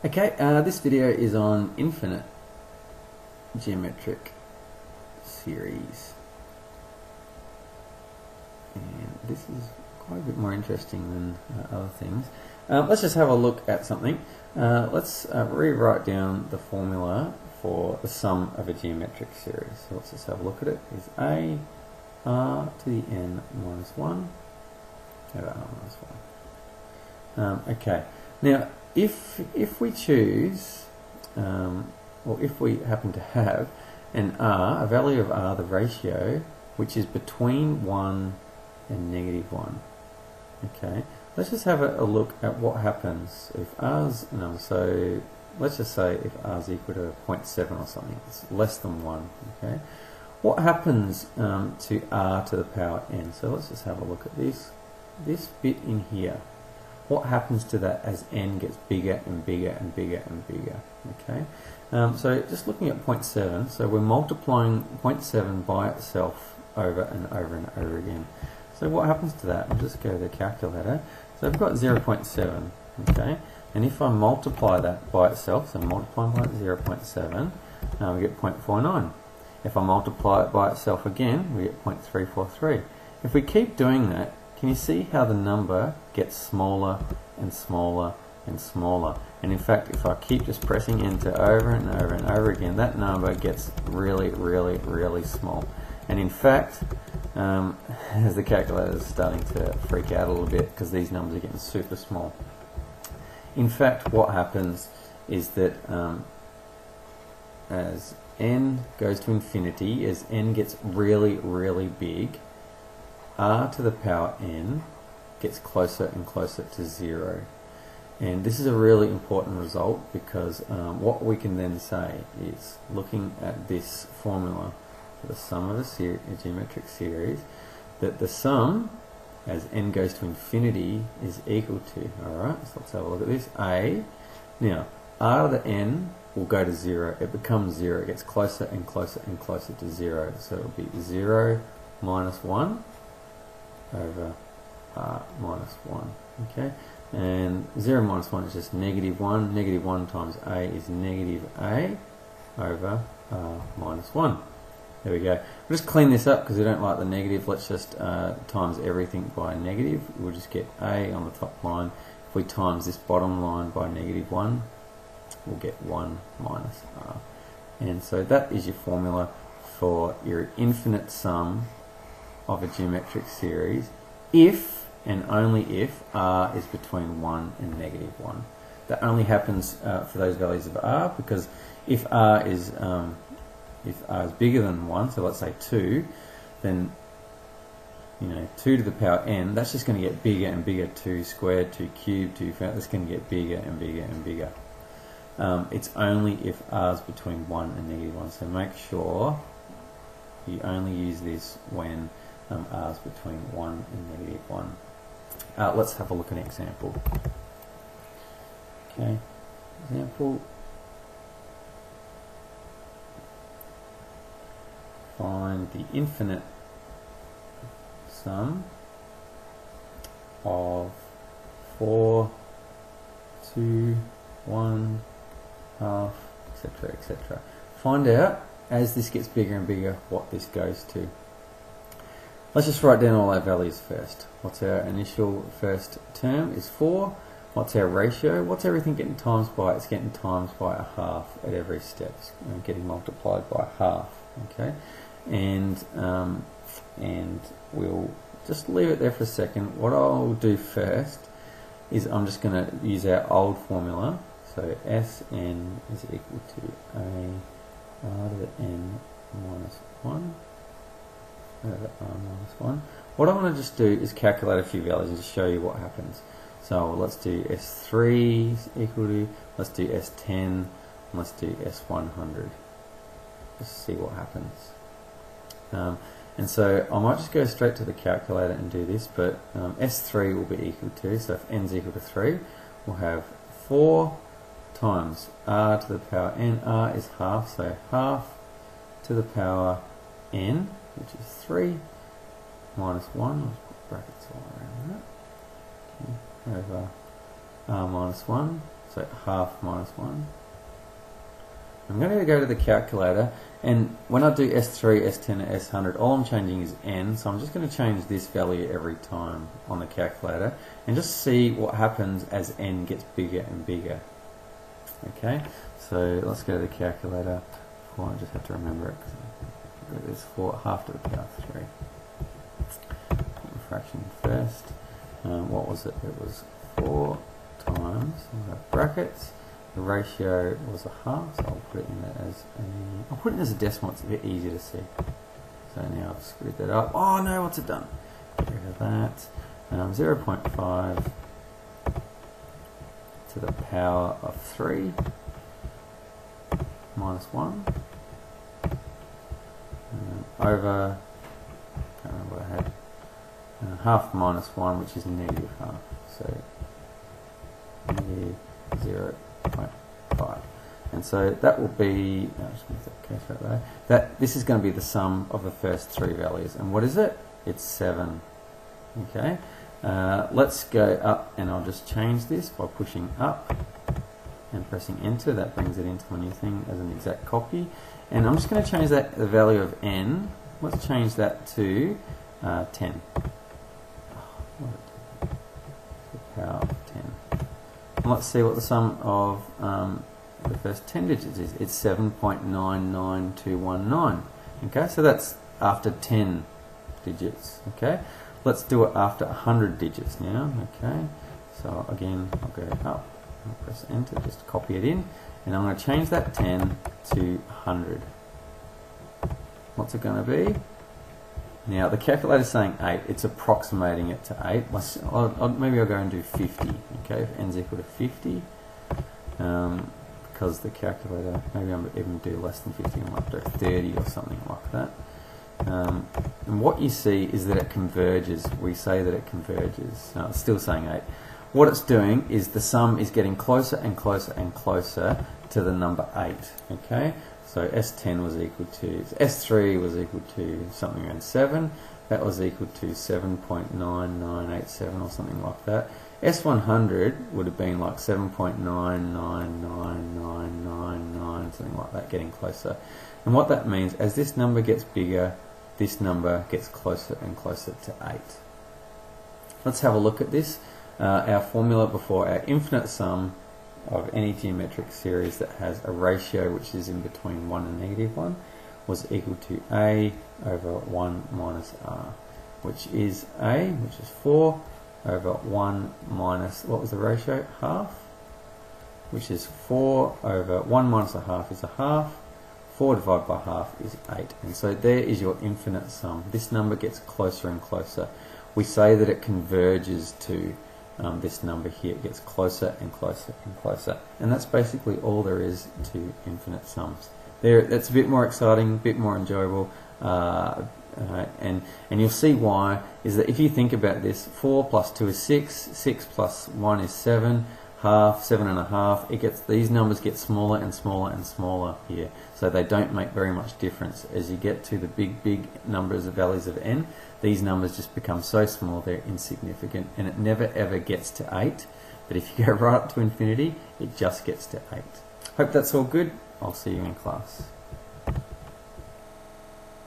Okay, this video is on infinite geometric series, and this is quite a bit more interesting than other things. Let's just have a look at something. Let's rewrite down the formula for the sum of a geometric series. So let's just have a look at it. Is a r to the n minus 1 over r minus 1. Okay, now if we choose, or if we happen to have an r, a value of r, the ratio, which is between 1 and negative 1. Okay, let's just have a look at what happens if r's, so let's just say if r is equal to 0.7 or something, it's less than 1. Okay, what happens to r to the power n? So let's just have a look at this bit in here. What happens to that as n gets bigger and bigger and bigger and bigger? Okay, so just looking at 0.7, so we're multiplying 0.7 by itself over and over and over again. So what happens to that? I'll just go to the calculator. So I've got 0.7, okay, and if I multiply that by itself, so multiplying by 0.7, we get 0.49. If I multiply it by itself again, we get 0.343. If we keep doing that, can you see how the number gets smaller and smaller and smaller? And in fact, if I keep just pressing enter over and over and over again, that number gets really, really, really small. And in fact, as the calculator is starting to freak out a little bit because these numbers are getting super small. In fact, what happens is that as n goes to infinity, as n gets really, really big, r to the power n gets closer and closer to 0. And this is a really important result because what we can then say is, looking at this formula for the sum of a geometric series, that the sum as n goes to infinity is equal to, alright, so let's have a look at this, a, now r to the n will go to 0, it becomes 0, it gets closer and closer and closer to 0, so it will be 0 minus 1 over r minus 1, okay, and 0 minus 1 is just negative 1, negative 1 times a is negative a over r minus 1. There we go. We'll just clean this up because we don't like the negative. Let's just times everything by negative. We'll just get a on the top line. If we times this bottom line by negative 1, we'll get 1 minus r. And so that is your formula for your infinite sum of a geometric series if and only if r is between 1 and negative 1. That only happens for those values of r, because if r is bigger than 1, so let's say 2, then 2 to the power n, that's just going to get bigger and bigger. 2 squared, 2 cubed, 2 that's going to get bigger and bigger and bigger. It's only if r is between 1 and negative 1, so make sure you only use this when r is between 1 and negative 1. Let's have a look at an example. Okay, example. Find the infinite sum of 4, 2, 1, half, etc., etc. Find out, as this gets bigger and bigger, what this goes to. Let's just write down all our values first. What's our initial first term is 4. What's our ratio? What's everything getting times by? It's getting times by a half at every step. It's getting multiplied by half. Okay, and we'll just leave it there for a second. What I'll do first is I'm just going to use our old formula. So Sn is equal to a r to the n minus 1 over r minus 1. What I want to just do is calculate a few values and just show you what happens. So let's do S3 is equal to, let's do S10, and let's do S100. Just see what happens. And so I might just go straight to the calculator and do this, but S3 will be equal to, so if n is equal to 3, we'll have 4 times r to the power n. R is half, so half to the power n, which is 3, minus 1, let's put brackets all around that, okay, over r minus 1, So half minus 1. I'm going to go to the calculator, and when I do S3, S10, S100, all I'm changing is n, so I'm just going to change this value every time on the calculator and just see what happens as n gets bigger and bigger. Okay, so let's go to the calculator. I just have to remember it, because it's 4 half to the power 3. Fraction first. What was it? It was 4 times, brackets. The ratio was a half, so I'll put it in as I'll put it as a decimal, it's a bit easier to see. So now I've screwed that up. Oh no, what's it done? Get rid of that. 0.5 to the power of 3 minus 1 over, I can't remember what I had, half minus 1, which is negative half. So negative 0.5, and so that will be, just move that case right there. That this is going to be the sum of the first 3 values, and what is it? It's 7. Okay, let's go up, and I'll just change this by pushing up and pressing enter. That brings it into my new thing as an exact copy, and I'm just going to change that the value of n. Let's change that to 10. The power of 10. And let's see what the sum of the first 10 digits is. It's 7.99219. Okay, so that's after 10 digits. Okay, let's do it after 100 digits now. Okay, so again, I'll go up, I'll press enter, just copy it in, and I'm going to change that 10 to 100. What's it going to be? Now the calculator is saying 8, it's approximating it to 8. Maybe I'll go and do 50, okay, if n's equal to 50, because the calculator, maybe I'm even do less than 50, I might do 30 or something like that. And what you see is that it converges. We say that it converges. No, it's still saying 8. What it's doing is the sum is getting closer and closer and closer to the number 8, okay? So S10 was equal to, S3 was equal to something around 7. That was equal to 7.9987 or something like that. S100 would have been like 7.999999, something like that, getting closer. And what that means, as this number gets bigger, this number gets closer and closer to 8. Let's have a look at this. Our formula before our infinite sum of any geometric series that has a ratio which is in between 1 and negative 1 was equal to a over 1 minus r, which is a, which is 4 over 1 minus, what was the ratio? Half, which is 4 over 1 minus a half is a half. 4 divided by half is 8. And so there is your infinite sum. This number gets closer and closer. We say that it converges to this number here. It gets closer and closer and closer. And that's basically all there is to infinite sums. That's a bit more exciting, a bit more enjoyable. And you'll see why, is that if you think about this, 4 plus 2 is 6, 6 plus 1 is 7, half, 7 and a half, these numbers get smaller and smaller and smaller here. So they don't make very much difference. As you get to the big numbers of values of n, these numbers just become so small they're insignificant, and it never ever gets to 8. But if you go right up to infinity, it just gets to 8. Hope that's all good. I'll see you in class.